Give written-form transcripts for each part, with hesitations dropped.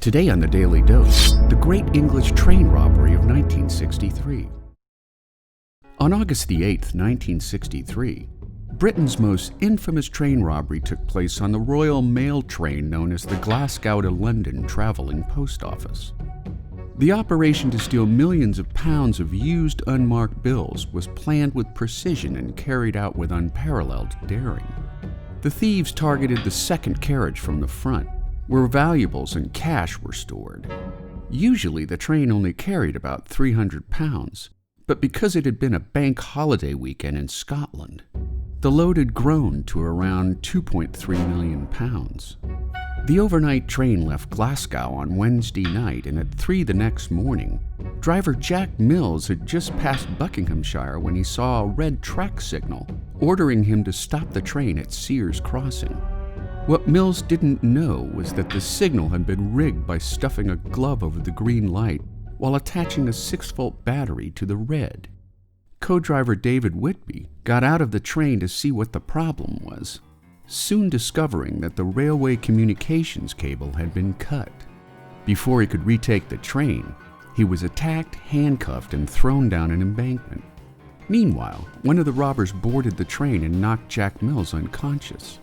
Today on the Daily Dose, the Great English Train Robbery of 1963. On August the 8th, 1963, Britain's most infamous train robbery took place on the Royal Mail train known as the Glasgow to London Travelling Post Office. The operation to steal millions of pounds of used unmarked bills was planned with precision and carried out with unparalleled daring. The thieves targeted the second carriage from the front, where valuables and cash were stored. Usually the train only carried about 300 pounds, but because it had been a bank holiday weekend in Scotland, the load had grown to around 2.3 million pounds. The overnight train left Glasgow on Wednesday night, and at 3 the next morning, driver Jack Mills had just passed Buckinghamshire when he saw a red track signal ordering him to stop the train at Sears Crossing. What Mills didn't know was that the signal had been rigged by stuffing a glove over the green light while attaching a 6-volt battery to the red. Co-driver David Whitby got out of the train to see what the problem was, soon discovering that the railway communications cable had been cut. Before he could retake the train, he was attacked, handcuffed, and thrown down an embankment. Meanwhile, one of the robbers boarded the train and knocked Jack Mills unconscious.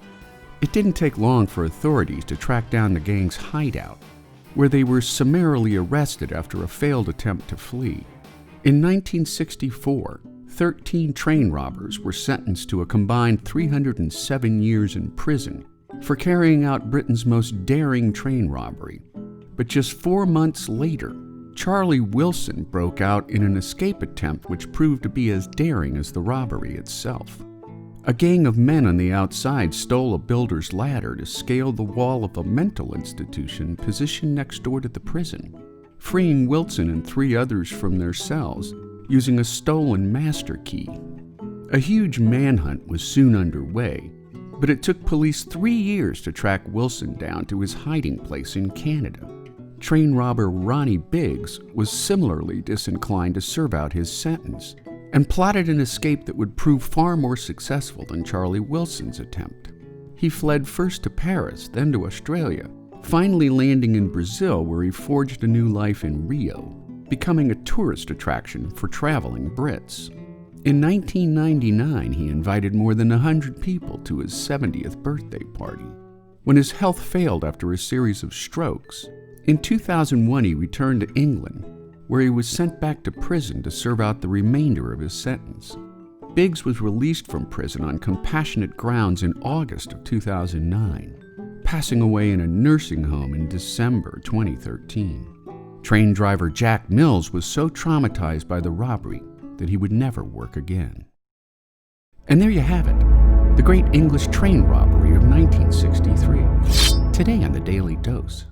It didn't take long for authorities to track down the gang's hideout, where they were summarily arrested after a failed attempt to flee. In 1964, 13 train robbers were sentenced to a combined 307 years in prison for carrying out Britain's most daring train robbery. But just 4 months later, Charlie Wilson broke out in an escape attempt which proved to be as daring as the robbery itself. A gang of men on the outside stole a builder's ladder to scale the wall of a mental institution positioned next door to the prison, freeing Wilson and 3 others from their cells using a stolen master key. A huge manhunt was soon underway, but it took police 3 years to track Wilson down to his hiding place in Canada. Train robber Ronnie Biggs was similarly disinclined to serve out his sentence and plotted an escape that would prove far more successful than Charlie Wilson's attempt. He fled first to Paris, then to Australia, finally landing in Brazil, where he forged a new life in Rio, becoming a tourist attraction for traveling Brits. In 1999, he invited more than 100 people to his 70th birthday party. When his health failed after a series of strokes, in 2001 he returned to England, where he was sent back to prison to serve out the remainder of his sentence. Biggs was released from prison on compassionate grounds in August of 2009, passing away in a nursing home in December 2013. Train driver Jack Mills was so traumatized by the robbery that he would never work again. And there you have it, the Great English Train Robbery of 1963. Today on the Daily Dose.